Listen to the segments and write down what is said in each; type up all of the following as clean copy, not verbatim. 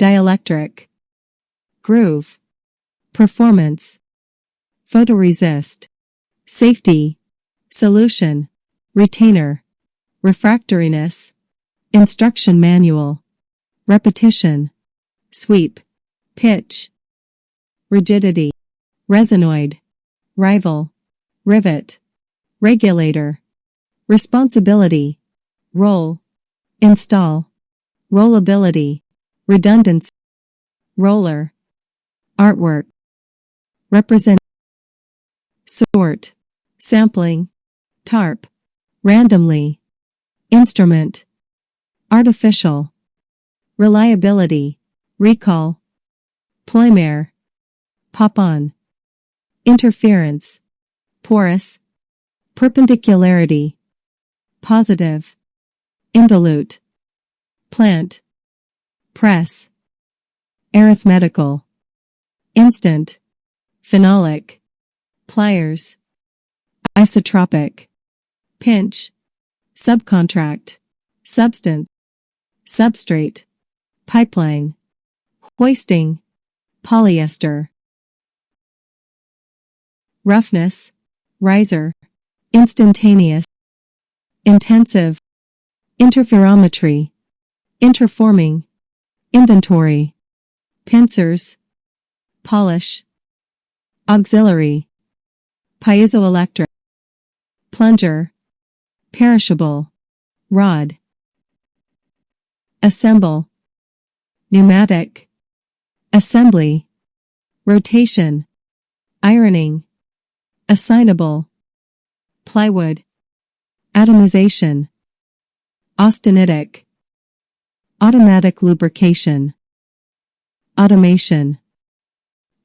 dielectric, groove, performance, photoresist, safety, solution, retainer, refractoriness, instruction manual, repetition, sweep, pitch, rigidity, resonoid, rival, rivet, regulator, responsibility, roll, install, rollability, redundancy, roller, artwork, represent, sort, sampling, tarp, randomly, instrument, artificial, reliability, recall, ploymare, pop-on, interference, porous, perpendicularity, positive, involute, plant, press, arithmetical, instant, phenolic, pliers, isotropic, pinch, subcontract, substance, substrate, pipeline, hoisting, polyester, roughness, riser, instantaneous, intensive, interferometry, interforming, inventory, pincers, polish, auxiliary, piezoelectric, plunger, perishable, rod, assemble, pneumatic, assembly, rotation, ironing, assignable, plywood, atomization, austenitic, automatic lubrication, automation,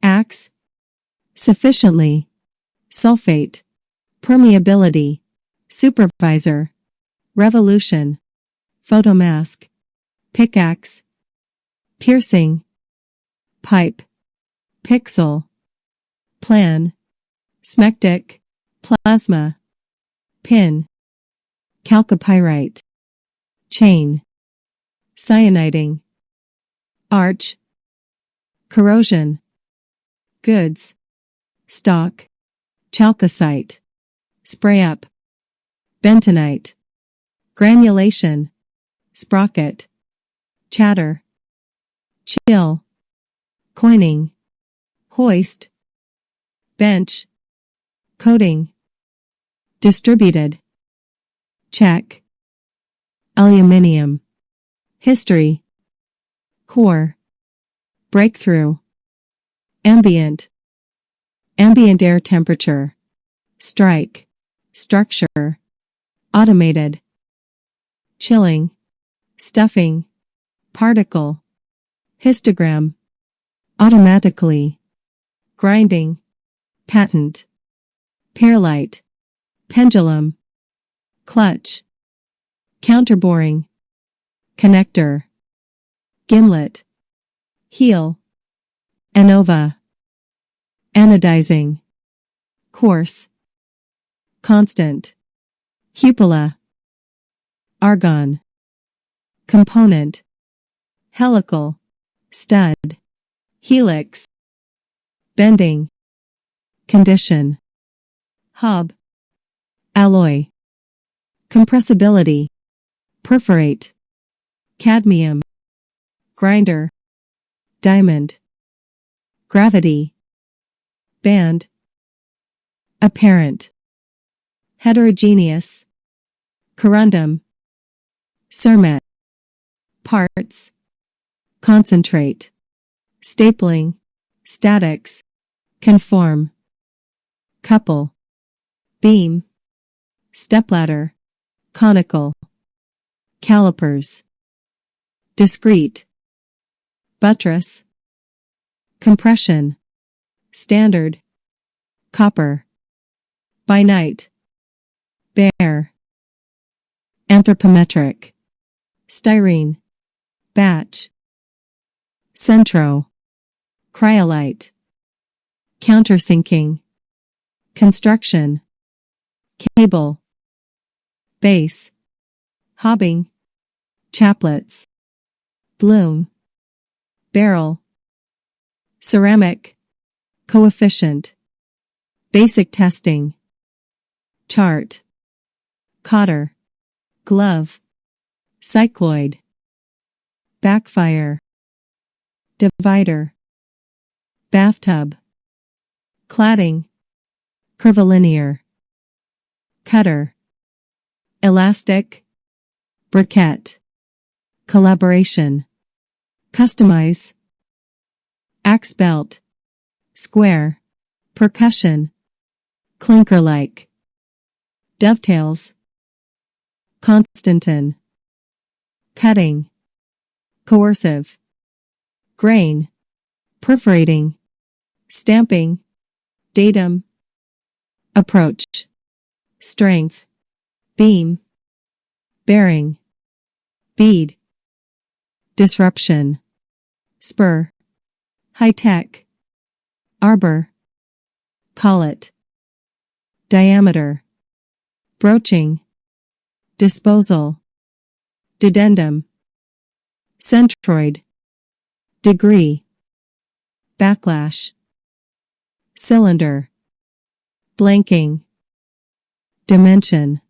axe, sufficiently, sulfate, permeability, supervisor, revolution, photomask, pickaxe, piercing, pipe, pixel, plan, smectic, plasma, pin, chalcopyrite, chain, cyaniding, arch, corrosion, goods, stock, chalcocite, spray up, bentonite, granulation, sprocket, chatter, chill, coining, hoist, bench, coating, distributed, check, aluminium, history, core, breakthrough, ambient, ambient air temperature, strike, structure, automated, chilling, stuffing, particle, histogram, automatically, grinding, patent, perlite, pendulum, clutch, counterboring, connector, gimlet, heel, ANOVA, anodizing, coarse, constant, cupola, argon, component, helical, stud, helix, bending, condition, hub, alloy, compressibility, perforate, cadmium, grinder, diamond, gravity, band, apparent, heterogeneous, corundum, surmet, parts, concentrate, stapling, statics, conform, couple, beam, stepladder, conical, calipers, discrete, buttress, compression, standard, copper, by night, bare, anthropometric, styrene, batch, centro, cryolite, countersinking, construction, cable, base, hobbing, chaplets, bloom, barrel, ceramic, coefficient, basic testing, chart, cotter, glove, cycloid, backfire, divider, bathtub, cladding, curvilinear, cutter, elastic, briquette, collaboration, customize, axe belt, square, percussion, clinker-like, dovetails, Constantin, cutting, coercive, grain, perforating, stamping, datum, approach, strength, beam, bearing, bead, disruption, spur, high-tech, arbor, collet, diameter, broaching, disposal, dedendum, centroid, degree, backlash, cylinder, blanking, dimension,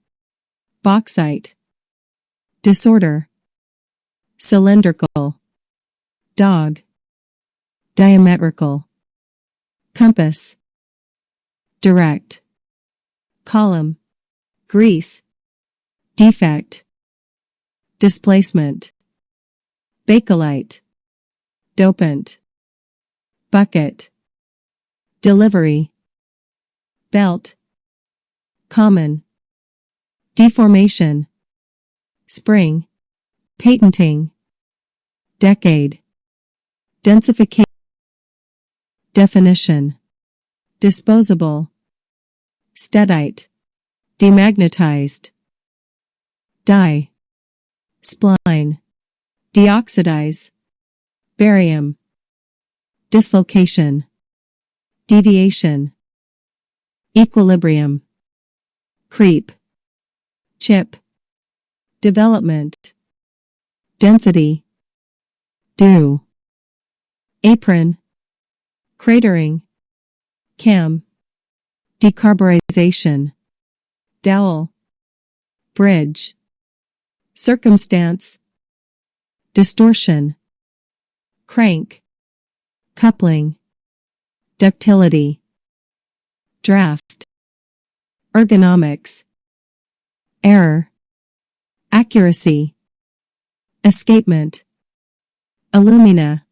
bauxite, disorder, cylindrical, dog, diametrical, compass, direct, column, grease, defect, displacement, bakelite, dopant, bucket, delivery, belt, common, deformation, spring, patenting, decade, densification, definition, disposable, steadite, demagnetized, dye, spline, deoxidize, barium, dislocation, deviation, equilibrium, creep, chip, development, density, dew, apron, cratering, cam, decarburization, dowel, bridge, circumstance, distortion, crank, coupling, ductility, draft, ergonomics, error, accuracy, escapement, alumina,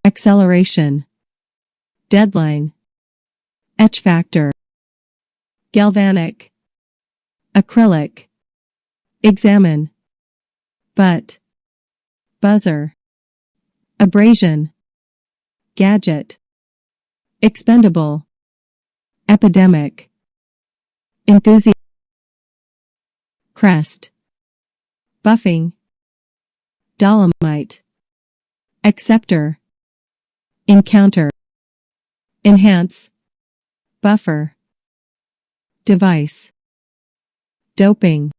acceleration, deadline, etch factor, galvanic, acrylic, examine, butt, buzzer, abrasion, gadget, expendable, epidemic, enthusiasm, crest, buffing, dolomite, acceptor, encounter, enhance, buffer, device, doping,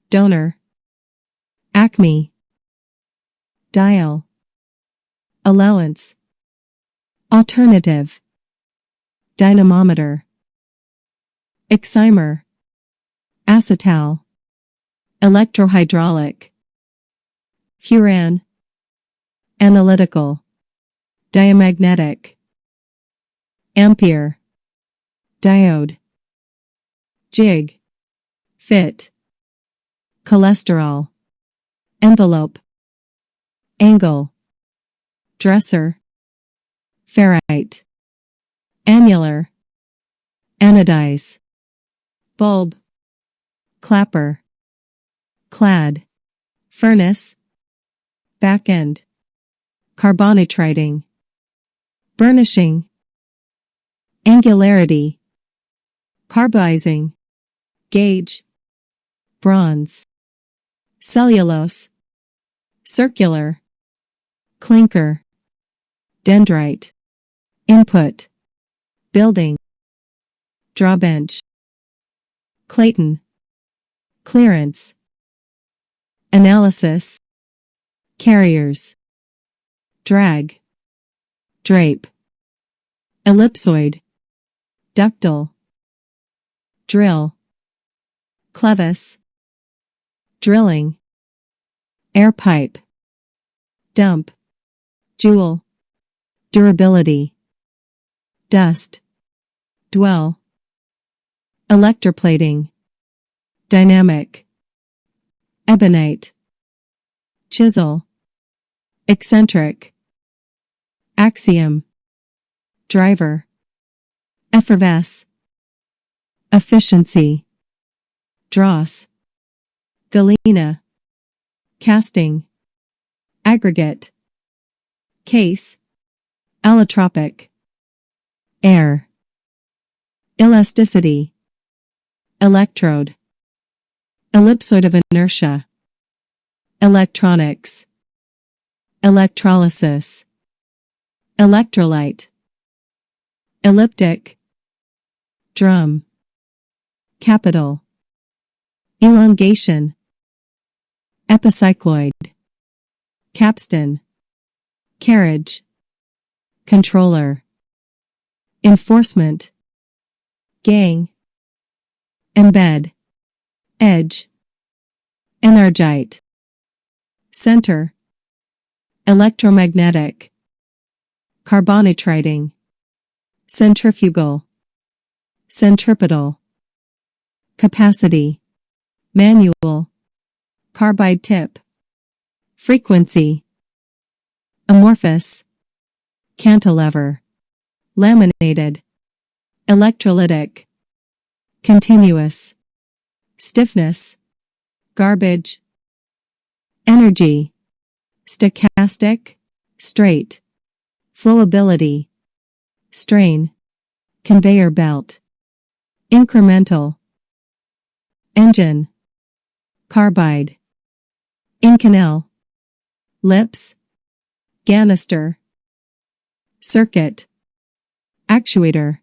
donor, acme, dial, allowance, alternative, dynamometer, excimer, acetal, electrohydraulic, furan, analytical, diamagnetic, ampere, diode, jig, fit, cholesterol, envelope, angle, dresser, ferrite, annular, anodize, bulb, clapper, clad, furnace, back end, carbonitriding, burnishing, angularity, carbizing, gauge, bronze, cellulose, circular, clinker, dendrite, input, building, drawbench, Clayton, clearance, analysis, carriers, drag, drape, ellipsoid, ductile, drill, clevis, drilling, air pipe, dump, jewel, durability, dust, dwell, electroplating, dynamic, ebonite, chisel, eccentric, axiom, driver, effervesce, efficiency, dross, galena, casting, aggregate, case, allotropic, air, elasticity, electrode, ellipsoid of inertia, electronics, electrolysis, electrolyte, elliptic, drum, capital, elongation, epicycloid, capstan, carriage, controller, enforcement, gang, embed, edge, energite, center, electromagnetic, carbonitriding, centrifugal, centripetal, capacity, manual, carbide tip, frequency, amorphous, cantilever, laminated, electrolytic, continuous, stiffness, garbage, energy, stochastic, straight, flowability, strain, conveyor belt, incremental, engine, carbide, inconel, lips, ganister, circuit, actuator,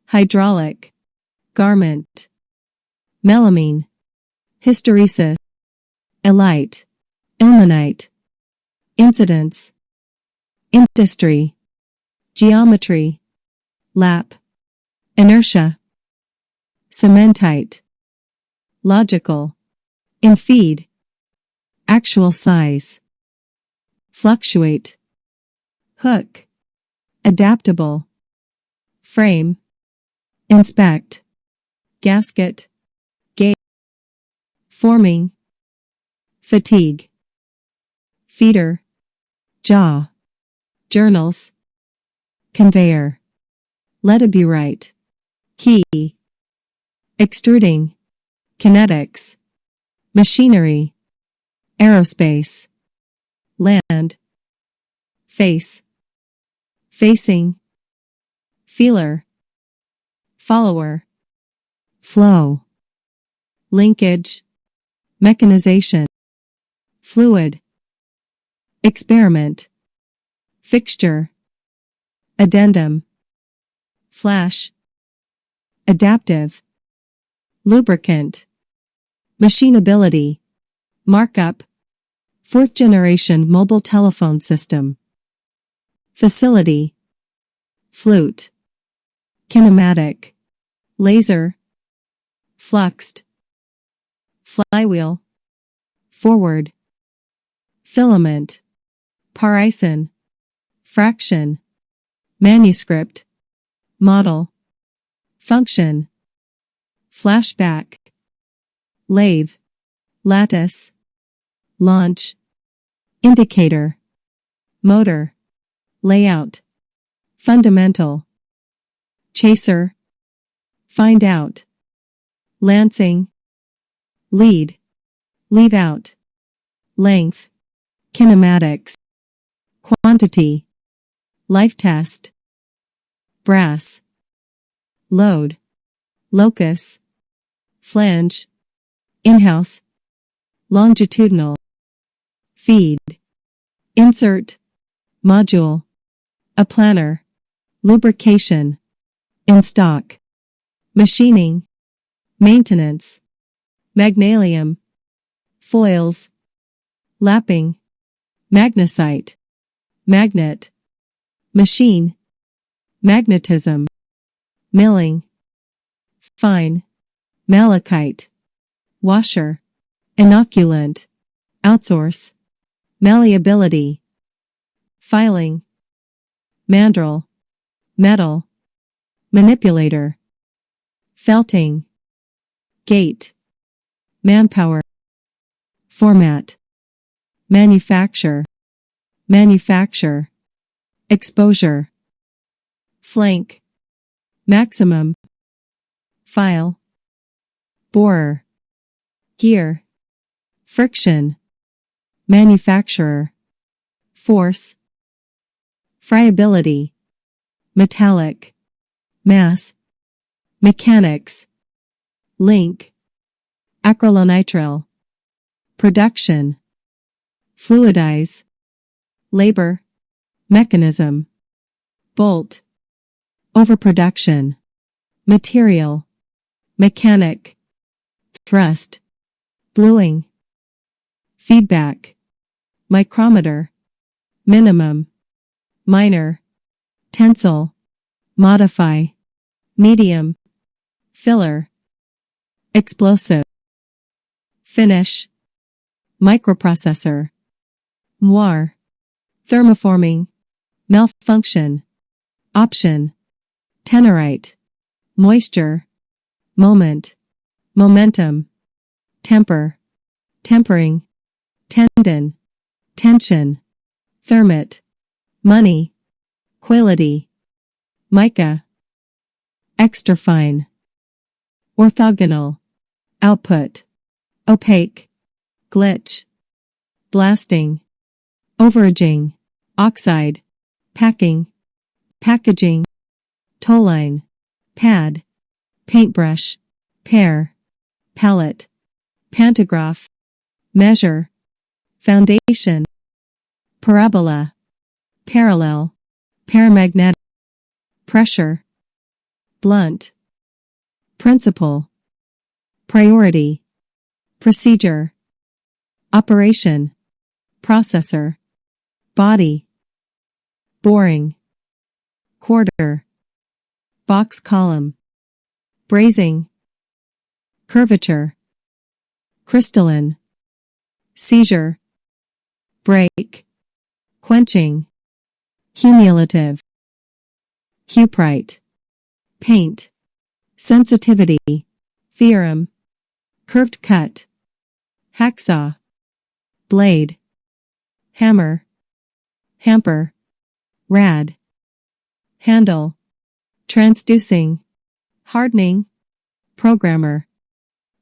hydraulic, garment, melamine, hysteresis, elite, ilmenite, incidence, industry, geometry, lap, inertia, cementite, logical, infeed, actual size, fluctuate, hook, adaptable, frame, inspect, gasket, gate, forming, fatigue, feeder, jaw, journals, conveyor, letaburite, key, extruding, kinetics, machinery, aerospace, land, face, facing, feeler, follower, flow, linkage, mechanization, fluid, experiment, fixture, addendum, flash, adaptive, lubricant, machinability, markup, fourth generation mobile telephone system, facility, flute, kinematic, laser, fluxed, flywheel, forward, filament, parison, fraction, manuscript, model, function, flashback, lathe, lattice, launch, indicator, motor, layout, fundamental, chaser, find out, lancing, lead, leave out, length, kinematics, quantity, life test, brass, load, locus, flange, in-house, longitudinal, feed, insert, module, a planner, lubrication, in stock, machining, maintenance, magnesium, foils, lapping, magnesite, magnet, machine, magnetism, milling, fine, malachite, washer, inoculant, outsource, malleability, filing, mandrel, metal, manipulator, felting, gate, manpower, format, manufacture, exposure, flank, maximum, file, borer, gear, friction, manufacturer, force, friability, metallic, mass, mechanics, link, acrylonitrile, production, fluidize, labor, mechanism, bolt, overproduction, material, mechanic, thrust, bluing, feedback, micrometer, minimum, minor, tensile, modify, medium, filler, explosive, finish, microprocessor, moire, thermoforming, malfunction, option, tenorite, moisture, moment, momentum, temper, tempering, tendon, tension, thermit, money, quality, mica, extra fine, orthogonal, output, opaque, glitch, blasting, overaging, oxide, packing, packaging, towline, pad, paintbrush, pair, palette, pantograph, measure, foundation, parabola, parallel, paramagnetic, pressure, blunt, principle, priority, procedure, operation, processor, body, boring, quarter, box column, brazing, curvature, crystalline, seizure, break, quenching, cumulative, huprite, paint, sensitivity, theorem, curved cut, hacksaw, blade, hammer, hamper, rad, handle, transducing, hardening, programmer,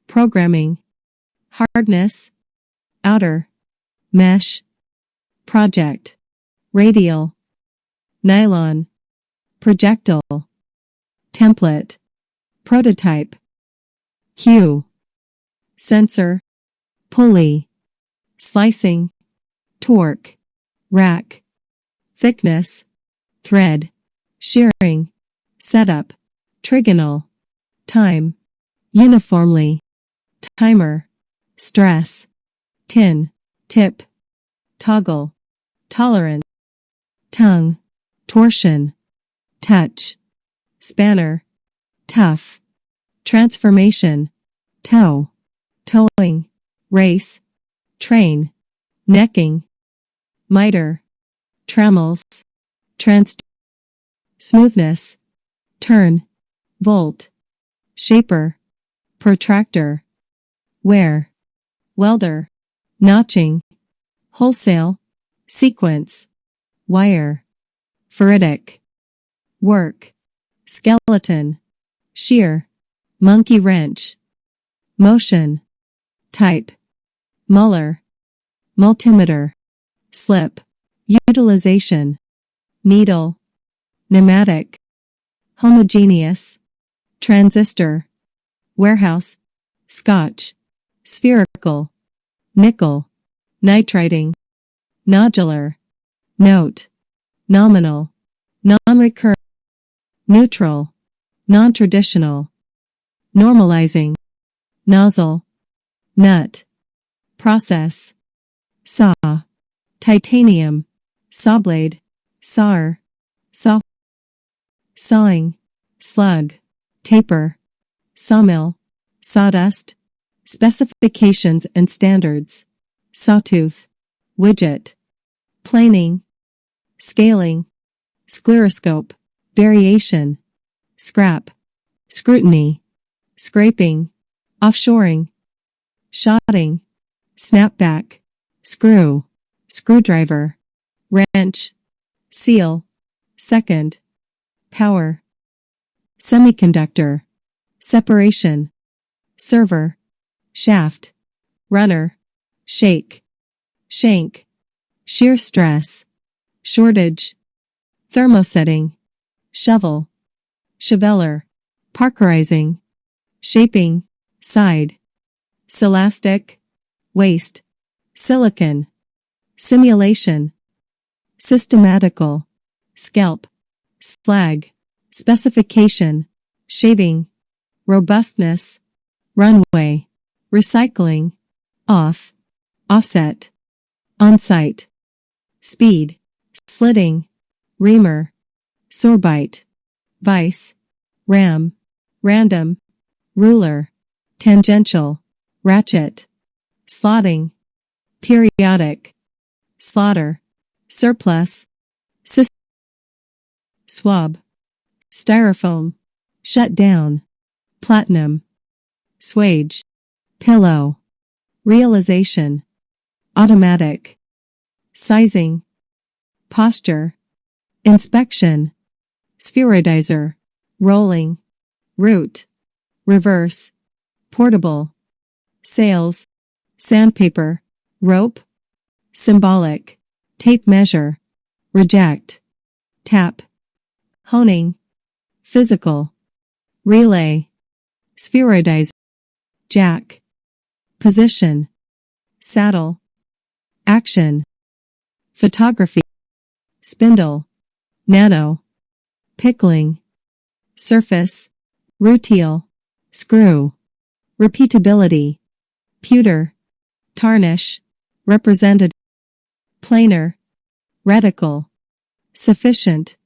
programming, hardness, outer, mesh, project, radial, nylon, projectile, template, prototype, cue, sensor, pulley, slicing, torque, rack, thickness, thread, shearing, setup, trigonal, time, uniformly, timer, stress, tin, tip, toggle, tolerance, tongue, torsion, touch, spanner, tough, transformation, tow, towing, race, train, necking, miter, trammels, smoothness, turn, volt, shaper, protractor, wear, welder, notching, wholesale, sequence, wire, ferritic, work, skeleton, shear, monkey wrench, motion, type, Muller, multimeter, slip, utilization, needle, pneumatic, homogeneous, transistor, warehouse, scotch, spherical, nickel, nitriting, nodular, note, nominal, non-recurrent, neutral, non-traditional, normalizing, nozzle, nut, process, saw, titanium, sawblade, sawer, saw, sawing, slug, taper, sawmill, sawdust, specifications and standards, sawtooth, widget, planing, scaling, scleroscope, variation, scrap, scrutiny, scraping, offshoring, shotting, snapback, screw, screwdriver, wrench, seal, second, power, semiconductor, separation, server, shaft, runner, shake, shank, shear stress, shortage, thermosetting, shovel, shoveler, parkerizing, shaping, side, silastic, waste, silicon, simulation, systematical, scalp, slag, specification, shaving, robustness, runway, recycling, off, offset, on-site, speed, slitting, reamer, sorbite, vice, ram, random, ruler, tangential, ratchet, slotting, periodic, slaughter, surplus, swab, styrofoam, shut down, platinum, swage, pillow, realization, automatic, sizing, posture, inspection, spheroidizer, rolling, route, reverse, portable, sails, sandpaper, rope, symbolic, tape measure, reject, tap, honing, physical, relay, spheroidizer, jack, position, saddle, action, photography, spindle, nano, pickling, surface, rutile, screw, repeatability, pewter, tarnish, represented, planar, reticle, sufficient,